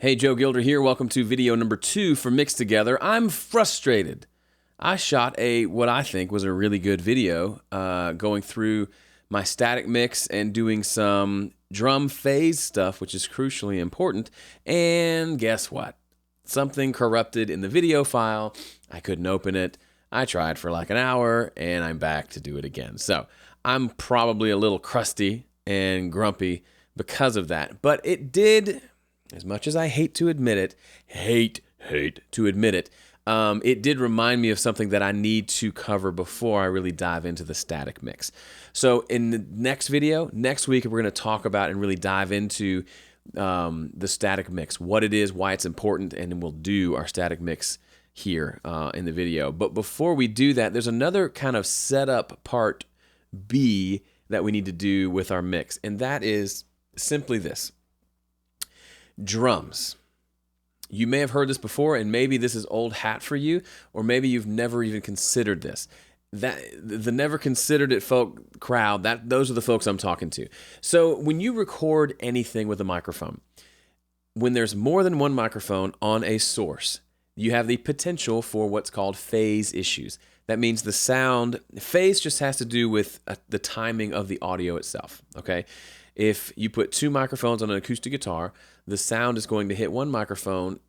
Hey, Joe Gilder here. Welcome to video number 2 for Mix Together. I'm frustrated. I shot what I think was a really good video going through my static mix and doing some drum phase stuff, which is crucially important. And guess what? Something corrupted in the video file. I couldn't open it. I tried for like an hour and I'm back to do it again. So I'm probably a little crusty and grumpy because of that. But it did, as much as I hate to admit it, it did remind me of something that I need to cover before I really dive into the static mix. So in the next video, next week, we're going to talk about and really dive into the static mix, what it is, why it's important, and then we'll do our static mix here in the video. But before we do that, there's another kind of setup part B that we need to do with our mix, and that is simply this. Drums. You may have heard this before, and maybe this is old hat for you, or maybe you've never even considered this. The never considered it folk crowd, those are the folks I'm talking to. So when you record anything with a microphone, when there's more than one microphone on a source, you have the potential for what's called phase issues. That means the sound, phase just has to do with the timing of the audio itself, okay? If you put two microphones on an acoustic guitar, the sound is going to hit one microphone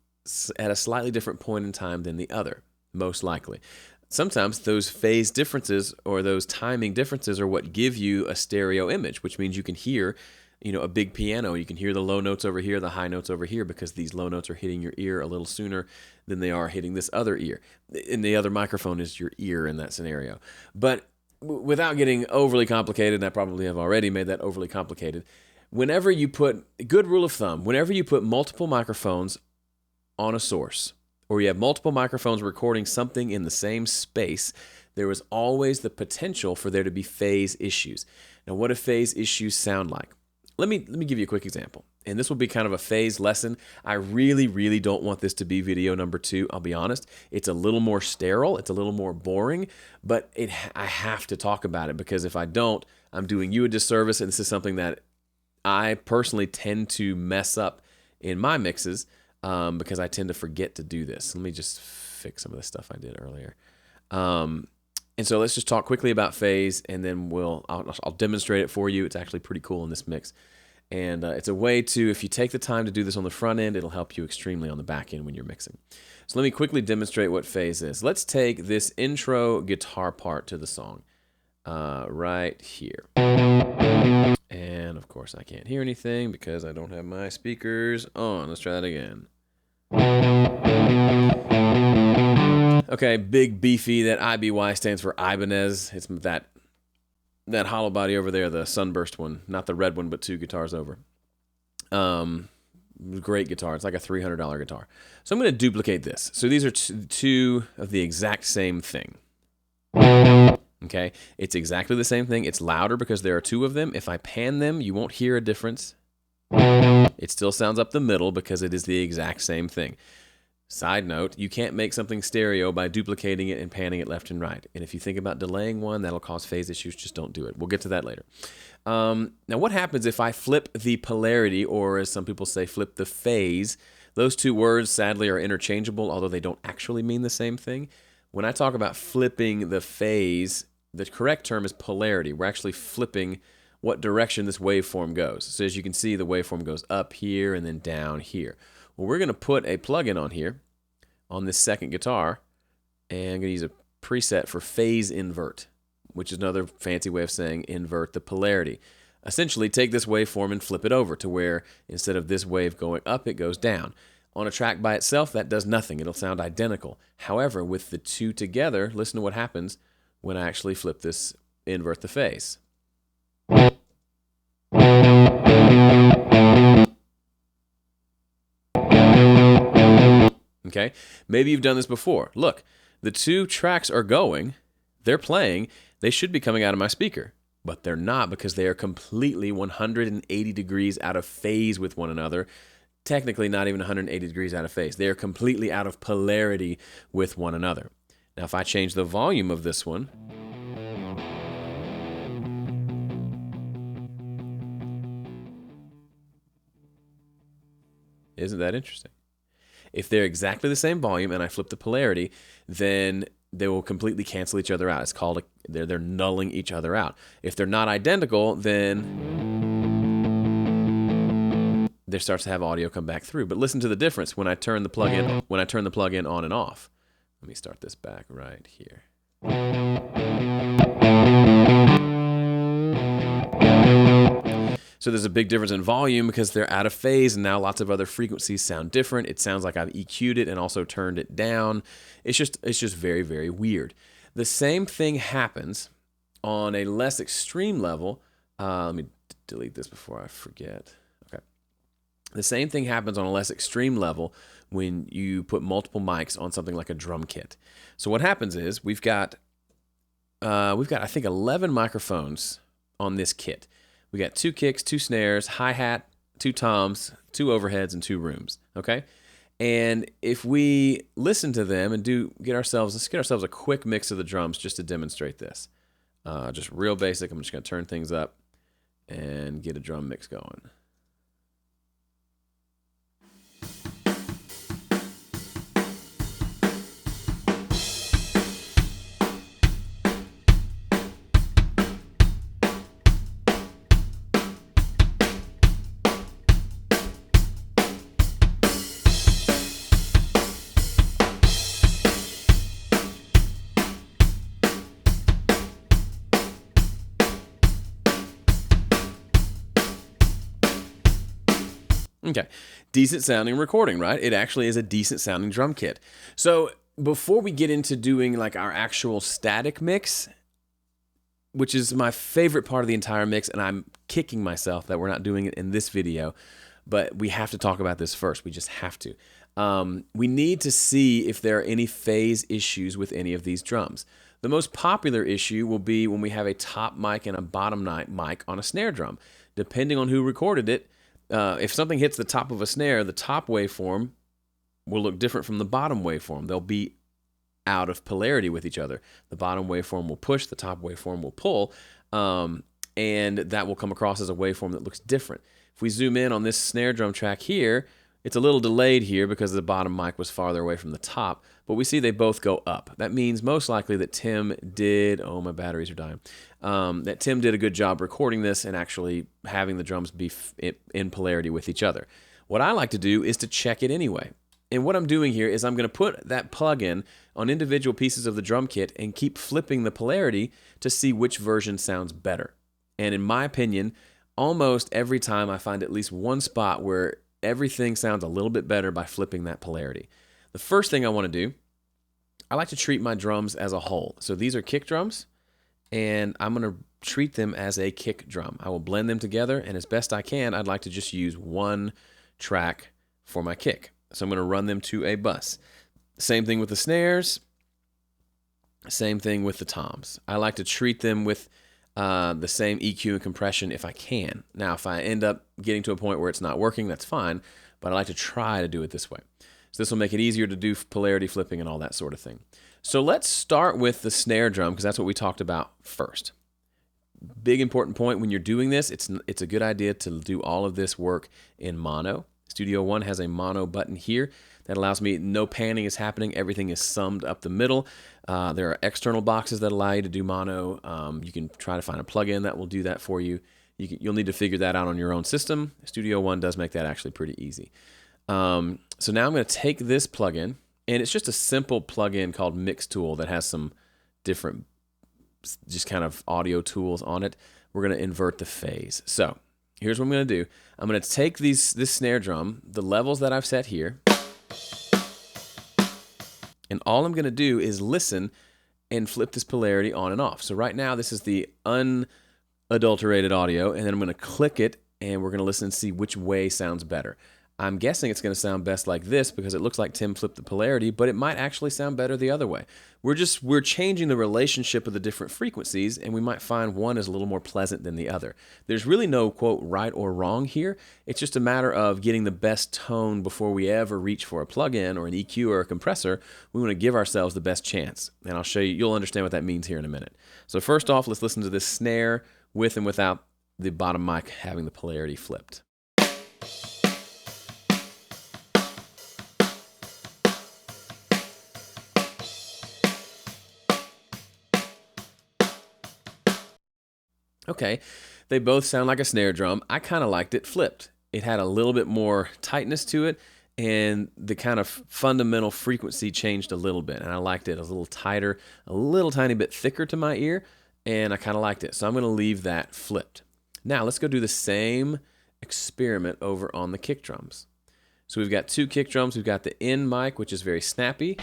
at a slightly different point in time than the other, most likely. Sometimes those phase differences or those timing differences are what give you a stereo image, which means you can hear, a big piano. You can hear the low notes over here, the high notes over here, because these low notes are hitting your ear a little sooner than they are hitting this other ear. And the other microphone is your ear in that scenario. But without getting overly complicated, and I probably have already made that overly complicated, good rule of thumb, whenever you put multiple microphones on a source, or you have multiple microphones recording something in the same space, there is always the potential for there to be phase issues. Now, what do phase issues sound like? Let me give you a quick example. And this will be kind of a phase lesson. I really, really don't want this to be video number 2. I'll be honest. It's a little more sterile. It's a little more boring. But I have to talk about it, because if I don't, I'm doing you a disservice. And this is something that I personally tend to mess up in my mixes because I tend to forget to do this. Let me just fix some of the stuff I did earlier. And so let's just talk quickly about phase, and then I'll demonstrate it for you. It's actually pretty cool in this mix. And it's a way to, if you take the time to do this on the front end, it'll help you extremely on the back end when you're mixing. So let me quickly demonstrate what phase is. Let's take this intro guitar part to the song right here. And of course I can't hear anything because I don't have my speakers on. Let's try that again. Okay, big beefy, that IBY stands for Ibanez. It's that hollow body over there, the sunburst one, not the red one, but 2 guitars over. Great guitar. It's like a $300 guitar. So I'm going to duplicate this. So these are two of the exact same thing. Okay, it's exactly the same thing. It's louder because there are 2 of them. If I pan them, you won't hear a difference. It still sounds up the middle because it is the exact same thing. Side note, you can't make something stereo by duplicating it and panning it left and right. And if you think about delaying one, that'll cause phase issues. Just don't do it. We'll get to that later. Now, what happens if I flip the polarity, or as some people say, flip the phase? Those 2 words, sadly, are interchangeable, although they don't actually mean the same thing. When I talk about flipping the phase, the correct term is polarity. We're actually flipping what direction this waveform goes. So as you can see, the waveform goes up here and then down here. Well, we're going to put a plugin on here on this second guitar, and I'm going to use a preset for phase invert, which is another fancy way of saying invert the polarity. Essentially, take this waveform and flip it over to where instead of this wave going up, it goes down. On a track by itself, that does nothing. It'll sound identical. However, with the 2 together, listen to what happens when I actually flip this, invert the phase. Okay, maybe you've done this before. Look, the 2 tracks are going, they're playing, they should be coming out of my speaker, but they're not because they are completely 180 degrees out of phase with one another. Technically not even 180 degrees out of phase. They are completely out of polarity with one another. Now, if I change the volume of this one, Isn't that interesting? If they're exactly the same volume and I flip the polarity, then they will completely cancel each other out. It's called they're nulling each other out. If they're not identical, then there starts to have audio come back through. But listen to the difference when I turn the plug-in on and off. Let me start this back right here. So there's a big difference in volume because they're out of phase, and now lots of other frequencies sound different. It sounds like I've EQ'd it and also turned it down. It's just very, very weird. The same thing happens on a less extreme level. Let me delete this before I forget. Okay. The same thing happens on a less extreme level when you put multiple mics on something like a drum kit. So what happens is we've got I think 11 microphones on this kit. We got 2 kicks, 2 snares, hi-hat, 2 toms, 2 overheads, and 2 rooms, okay? And if we listen to them and let's get ourselves a quick mix of the drums just to demonstrate this. Just real basic. I'm just going to turn things up and get a drum mix going. Okay, decent sounding recording, right? It actually is a decent sounding drum kit. So before we get into doing like our actual static mix, which is my favorite part of the entire mix, and I'm kicking myself that we're not doing it in this video, but we have to talk about this first. We just have to. We need to see if there are any phase issues with any of these drums. The most popular issue will be when we have a top mic and a bottom mic on a snare drum. Depending on who recorded it, if something hits the top of a snare, the top waveform will look different from the bottom waveform. They'll be out of polarity with each other. The bottom waveform will push, the top waveform will pull, and that will come across as a waveform that looks different. If we zoom in on this snare drum track here, it's a little delayed here because the bottom mic was farther away from the top, but we see they both go up. That means most likely that Tim did, oh, my batteries are dying, that Tim did a good job recording this and actually having the drums be in polarity with each other. What I like to do is to check it anyway. And what I'm doing here is I'm going to put that plug-in on individual pieces of the drum kit and keep flipping the polarity to see which version sounds better. And in my opinion, almost every time I find at least one spot where everything sounds a little bit better by flipping that polarity. The first thing I want to do, I like to treat my drums as a whole. So these are kick drums, and I'm going to treat them as a kick drum. I will blend them together, and as best I can, I'd like to just use one track for my kick. So I'm going to run them to a bus. Same thing with the snares. Same thing with the toms. I like to treat them with the same EQ and compression if I can. Now, if I end up getting to a point where it's not working, that's fine, but I like to try to do it this way. So this will make it easier to do polarity flipping and all that sort of thing. So let's start with the snare drum because that's what we talked about first. Big important point when you're doing this, it's a good idea to do all of this work in mono. Studio One has a mono button here that allows me, no panning is happening, everything is summed up the middle. There are external boxes that allow you to do mono. You can try to find a plugin that will do that for you. You'll need to figure that out on your own system. Studio One does make that actually pretty easy. So now I'm going to take this plugin, and it's just a simple plugin called Mix Tool that has some different just kind of audio tools on it. We're going to invert the phase. So here's what I'm going to do. I'm going to take this snare drum, the levels that I've set here, and all I'm going to do is listen and flip this polarity on and off. So right now, this is the unadulterated audio, and then I'm going to click it, and we're going to listen and see which way sounds better. I'm guessing it's going to sound best like this because it looks like Tim flipped the polarity, but it might actually sound better the other way. We're changing the relationship of the different frequencies, and we might find one is a little more pleasant than the other. There's really no, quote, right or wrong here. It's just a matter of getting the best tone before we ever reach for a plug-in or an EQ or a compressor. We want to give ourselves the best chance, and I'll show you. You'll understand what that means here in a minute. So first off, let's listen to this snare with and without the bottom mic having the polarity flipped. Okay, they both sound like a snare drum. I kind of liked it flipped. It had a little bit more tightness to it, and the kind of fundamental frequency changed a little bit. And I liked it a little tighter, a little tiny bit thicker to my ear, and I kind of liked it. So I'm going to leave that flipped. Now let's go do the same experiment over on the kick drums. So we've got two kick drums. We've got the in mic, which is very snappy.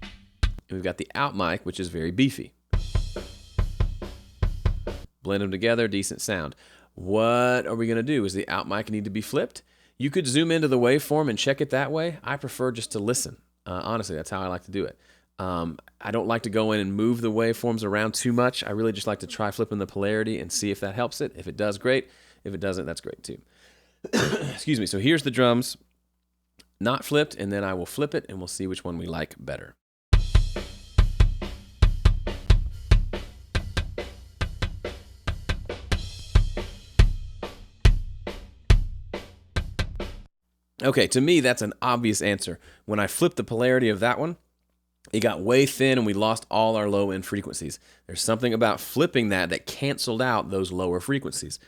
And we've got the out mic, which is very beefy. Blend them together, decent sound. What are we going to do? Is the out mic need to be flipped? You could zoom into the waveform and check it that way. I prefer just to listen. Honestly, that's how I like to do it. I don't like to go in and move the waveforms around too much. I really just like to try flipping the polarity and see if that helps it. If it does, great. If it doesn't, that's great too. Excuse me. So here's the drums, not flipped, and then I will flip it and we'll see which one we like better. Okay, to me, that's an obvious answer. When I flipped the polarity of that one, it got way thin and we lost all our low end frequencies. There's something about flipping that canceled out those lower frequencies.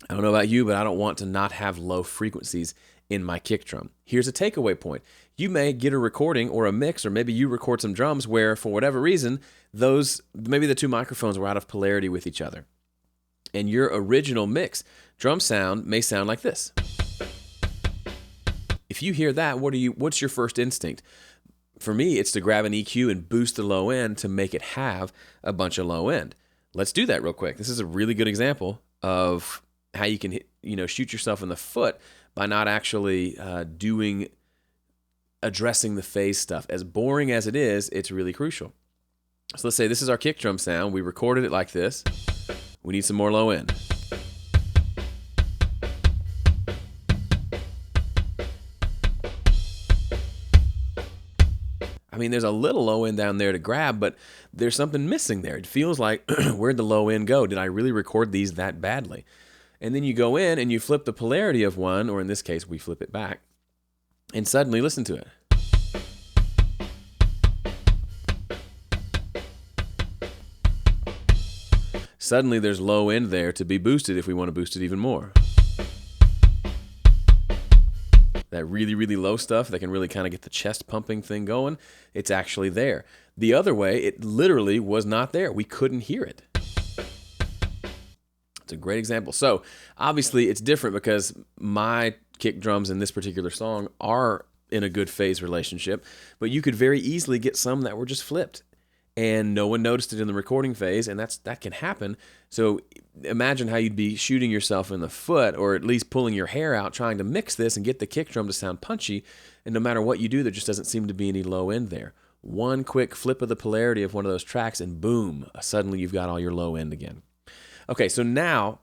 I don't know about you, but I don't want to not have low frequencies in my kick drum. Here's a takeaway point. You may get a recording or a mix, or maybe you record some drums where, for whatever reason, maybe the two microphones were out of polarity with each other. And your original mix drum sound may sound like this. If you hear that, what's your first instinct? For me, it's to grab an EQ and boost the low end to make it have a bunch of low end. Let's do that real quick. This is a really good example of how you can shoot yourself in the foot by not actually addressing the phase stuff. As boring as it is, it's really crucial. So let's say this is our kick drum sound. We recorded it like this. We need some more low end. I mean, there's a little low end down there to grab, but there's something missing there. It feels like, where'd the low end go? Did I really record these that badly? And then you go in and you flip the polarity of one, or in this case, we flip it back, and suddenly listen to it. Suddenly there's low end there to be boosted if we want to boost it even more. That really, really low stuff that can really kind of get the chest pumping thing going, it's actually there. The other way, it literally was not there. We couldn't hear it. It's a great example. So obviously it's different because my kick drums in this particular song are in a good phase relationship, but you could very easily get some that were just flipped and no one noticed it in the recording phase, and that can happen. So imagine how you'd be shooting yourself in the foot, or at least pulling your hair out trying to mix this and get the kick drum to sound punchy, and no matter what you do, there just doesn't seem to be any low end there. One quick flip of the polarity of one of those tracks and boom, suddenly you've got all your low end again. Okay, so now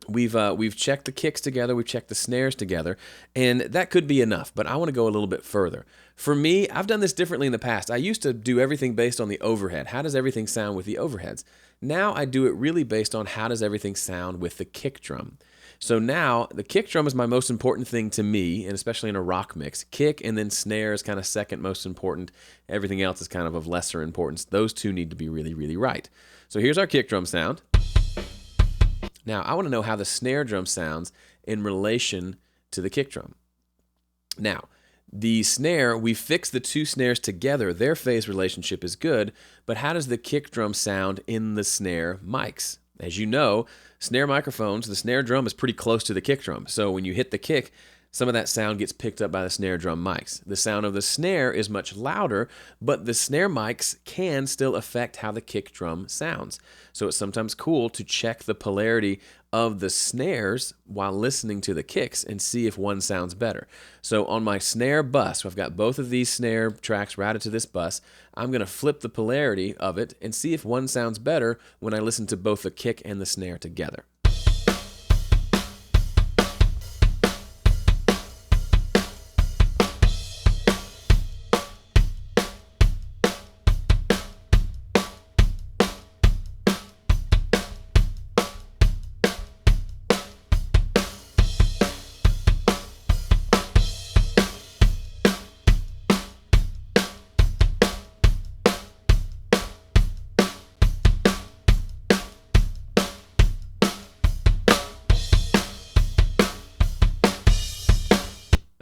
we've checked the kicks together, we've checked the snares together, and that could be enough, but I want to go a little bit further. For me, I've done this differently in the past. I used to do everything based on the overhead. How does everything sound with the overheads? Now I do it really based on how does everything sound with the kick drum. So now the kick drum is my most important thing to me, and especially in a rock mix. Kick and then snare is kind of second most important. Everything else is kind of lesser importance. Those two need to be really, really right. So here's our kick drum sound. Now, I want to know how the snare drum sounds in relation to the kick drum. Now, the snare, we fixed the two snares together. Their phase relationship is good, but how does the kick drum sound in the snare mics? As you know, snare microphones, the snare drum is pretty close to the kick drum. So when you hit the kick, some of that sound gets picked up by the snare drum mics. The sound of the snare is much louder, but the snare mics can still affect how the kick drum sounds. So it's sometimes cool to check the polarity of the snares while listening to the kicks and see if one sounds better. So on my snare bus, I've got both of these snare tracks routed to this bus. I'm going to flip the polarity of it and see if one sounds better when I listen to both the kick and the snare together.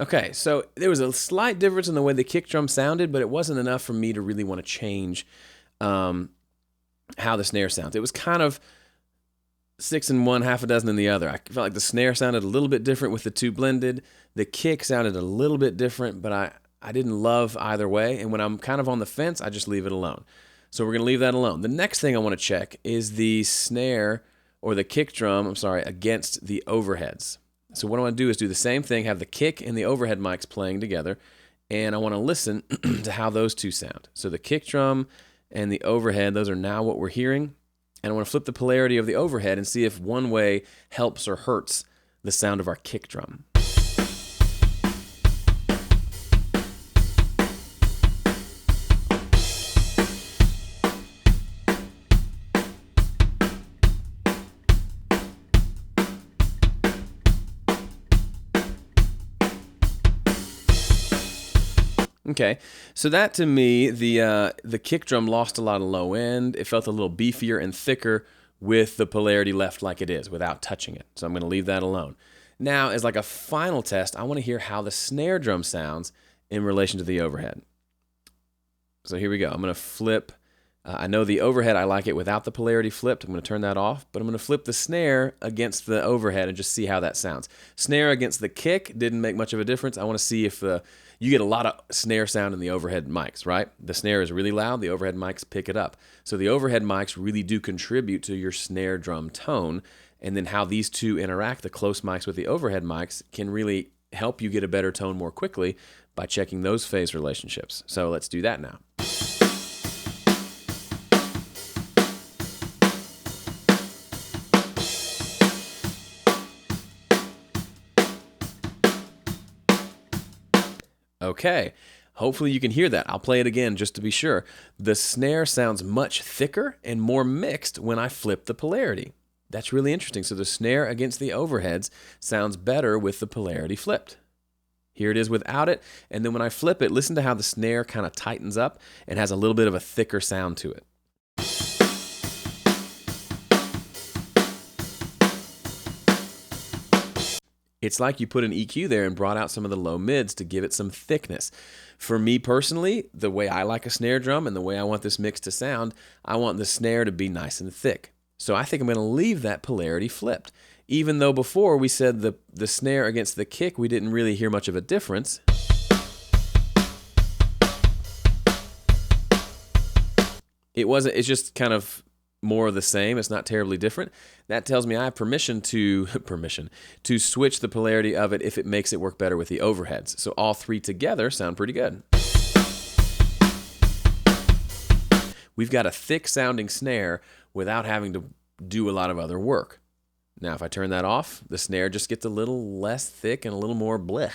Okay, so there was a slight difference in the way the kick drum sounded, but it wasn't enough for me to really want to change how the snare sounds. It was kind of 6 in one, half a dozen in the other. I felt like the snare sounded a little bit different with the two blended. The kick sounded a little bit different, but I didn't love either way. And when I'm kind of on the fence, I just leave it alone. So we're going to leave that alone. The next thing I want to check is the snare or the kick drum, against the overheads. So what I want to do is do the same thing, have the kick and the overhead mics playing together, and I want to listen to how those two sound. So the kick drum and the overhead, those are now what we're hearing. And I want to flip the polarity of the overhead and see if one way helps or hurts the sound of our kick drum. Okay, so that to me, the kick drum lost a lot of low end. It felt a little beefier and thicker with the polarity left like it is without touching it. So I'm going to leave that alone. Now, as like a final test, I want to hear how the snare drum sounds in relation to the overhead. So here we go. I'm going to flip. I know the overhead, I like it without the polarity flipped. I'm going to turn that off, but I'm going to flip the snare against the overhead and just see how that sounds. Snare against the kick didn't make much of a difference. I want to see if you get a lot of snare sound in the overhead mics, right? The snare is really loud. The overhead mics pick it up. So the overhead mics really do contribute to your snare drum tone. And then how these two interact, the close mics with the overhead mics, can really help you get a better tone more quickly by checking those phase relationships. So let's do that now. Okay, hopefully you can hear that. I'll play it again just to be sure. The snare sounds much thicker and more mixed when I flip the polarity. That's really interesting. So the snare against the overheads sounds better with the polarity flipped. Here it is without it, and then when I flip it, listen to how the snare kind of tightens up and has a little bit of a thicker sound to it. It's like you put an EQ there and brought out some of the low mids to give it some thickness. For me personally, the way I like a snare drum and the way I want this mix to sound, I want the snare to be nice and thick. So I think I'm going to leave that polarity flipped. Even though before we said the snare against the kick, we didn't really hear much of a difference. It's just kind of more of the same. It's not terribly different. That tells me I have permission to switch the polarity of it if it makes it work better with the overheads. So all three together sound pretty good. We've got a thick sounding snare without having to do a lot of other work. Now if I turn that off, the snare just gets a little less thick and a little more bleh.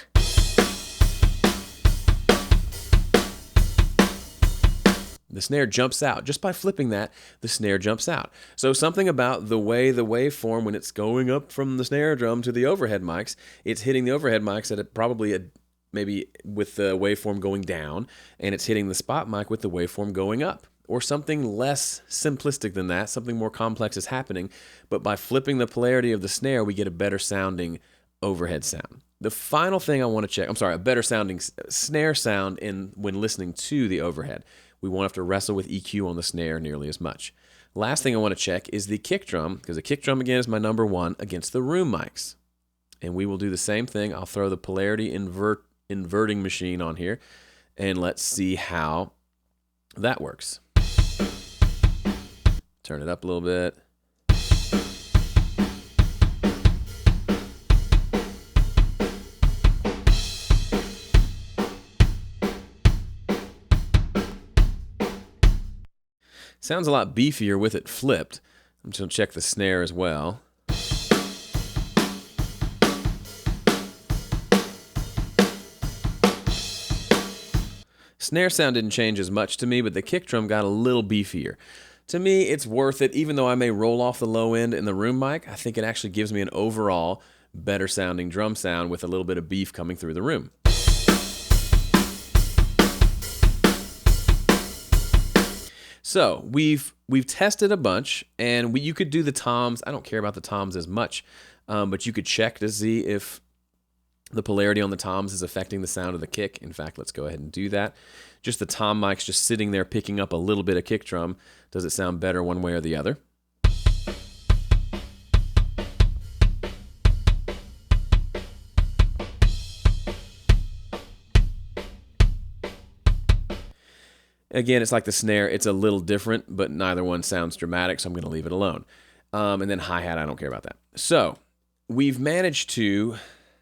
The snare jumps out. Just by flipping that, the snare jumps out. So something about the way the waveform, when it's going up from the snare drum to the overhead mics, it's hitting the overhead mics at maybe with the waveform going down, and it's hitting the spot mic with the waveform going up. Or something less simplistic than that, something more complex is happening, but by flipping the polarity of the snare, we get a better sounding overhead sound. The final thing I want to check, a better sounding snare sound when listening to the overhead. We won't have to wrestle with EQ on the snare nearly as much. Last thing I want to check is the kick drum, because the kick drum, again, is my number one against the room mics. And we will do the same thing. I'll throw the polarity inverting machine on here, and let's see how that works. Turn it up a little bit. Sounds a lot beefier with it flipped. I'm just going to check the snare as well. Snare sound didn't change as much to me, but the kick drum got a little beefier. To me, it's worth it. Even though I may roll off the low end in the room mic, I think it actually gives me an overall better sounding drum sound with a little bit of beef coming through the room. So we've tested a bunch, and you could do the toms. I don't care about the toms as much, but you could check to see if The polarity on the toms is affecting the sound of the kick. In fact, let's go ahead and do that. Just the tom mic's just sitting there picking up a little bit of kick drum. Does it sound better one way or the other? Again, it's like the snare. It's a little different, but neither one sounds dramatic, so I'm going to leave it alone. And then hi-hat, I don't care about that. So we've managed to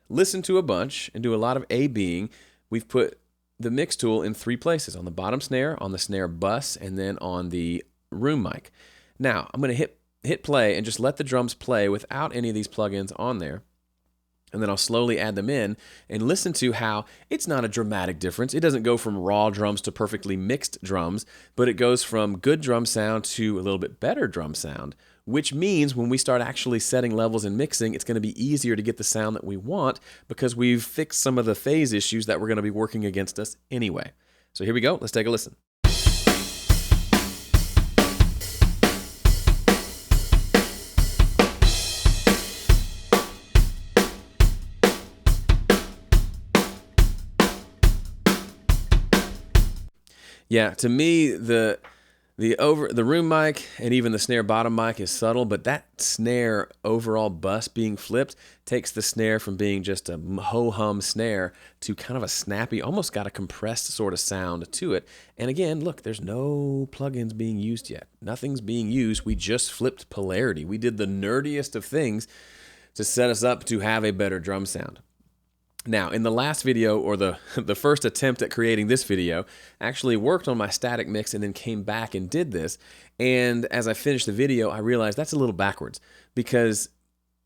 listen to a bunch and do a lot of A-Bing. We've put the mix tool in 3 places: on the bottom snare, on the snare bus, and then on the room mic. Now, I'm going to hit play and just let the drums play without any of these plugins on there. And then I'll slowly add them in and listen to how it's not a dramatic difference. It doesn't go from raw drums to perfectly mixed drums, but it goes from good drum sound to a little bit better drum sound, which means when we start actually setting levels and mixing, it's going to be easier to get the sound that we want because we've fixed some of the phase issues that were going to be working against us anyway. So here we go. Let's take a listen. Yeah, to me, the room mic and even the snare bottom mic is subtle, but that snare overall bus being flipped takes the snare from being just a ho-hum snare to kind of a snappy, almost got a compressed sort of sound to it. And again, look, there's no plugins being used yet. Nothing's being used. We just flipped polarity. We did the nerdiest of things to set us up to have a better drum sound. Now, in the last video, or the first attempt at creating this video, I actually worked on my static mix and then came back and did this. And as I finished the video, I realized that's a little backwards because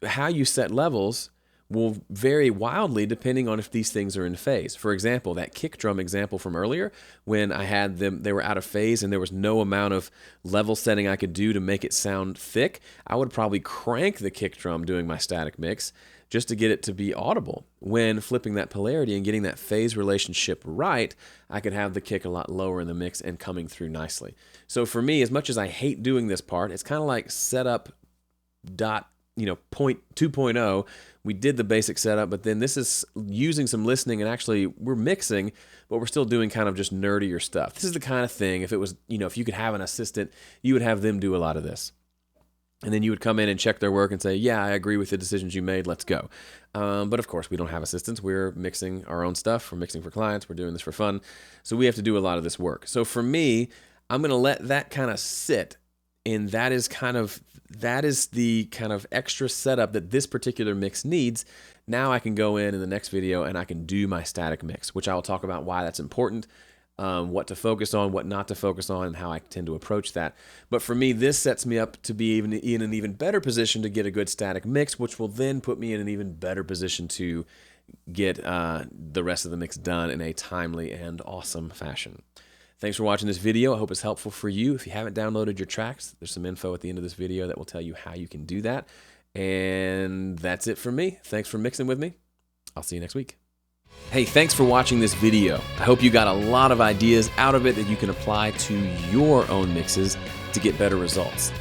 how you set levels will vary wildly depending on if these things are in phase. For example, that kick drum example from earlier, when I had them, they were out of phase and there was no amount of level setting I could do to make it sound thick, I would probably crank the kick drum doing my static mix just to get it to be audible. When flipping that polarity and getting that phase relationship right, I could have the kick a lot lower in the mix and coming through nicely. So for me, as much as I hate doing this part, it's kind of like setup point 2.0. We did the basic setup, but then this is using some listening and actually we're mixing, but we're still doing kind of just nerdier stuff. This is the kind of thing, if it was, if you could have an assistant, you would have them do a lot of this. And then you would come in and check their work and say, yeah, I agree with the decisions you made, let's go. But of course, we don't have assistants. We're mixing our own stuff. We're mixing for clients. We're doing this for fun. So we have to do a lot of this work. So for me, I'm going to let that kind of sit. And that is the kind of extra setup that this particular mix needs. Now I can go in the next video and I can do my static mix, which I will talk about why that's important. What to focus on, what not to focus on, and how I tend to approach that. But for me, this sets me up to be in an even better position to get a good static mix, which will then put me in an even better position to get the rest of the mix done in a timely and awesome fashion. Thanks for watching this video. I hope it's helpful for you. If you haven't downloaded your tracks, there's some info at the end of this video that will tell you how you can do that. And that's it from me. Thanks for mixing with me. I'll see you next week. Hey, thanks for watching this video. I hope you got a lot of ideas out of it that you can apply to your own mixes to get better results.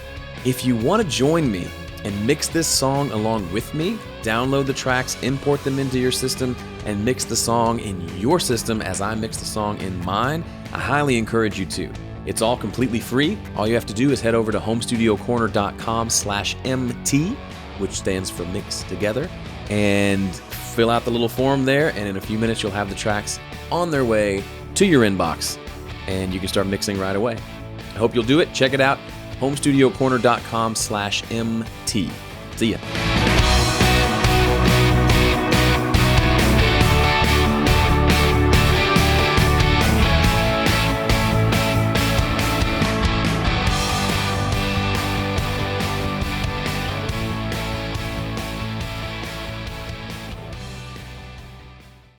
If you want to join me and mix this song along with me, download the tracks, import them into your system, and mix the song in your system as I mix the song in mine, I highly encourage you to. It's all completely free. All you have to do is head over to homestudiocorner.com/MT, which stands for Mix Together, and fill out the little form there, and in a few minutes you'll have the tracks on their way to your inbox, and you can start mixing right away. I hope you'll do it. Check it out, homestudiocorner.com/MT. See ya.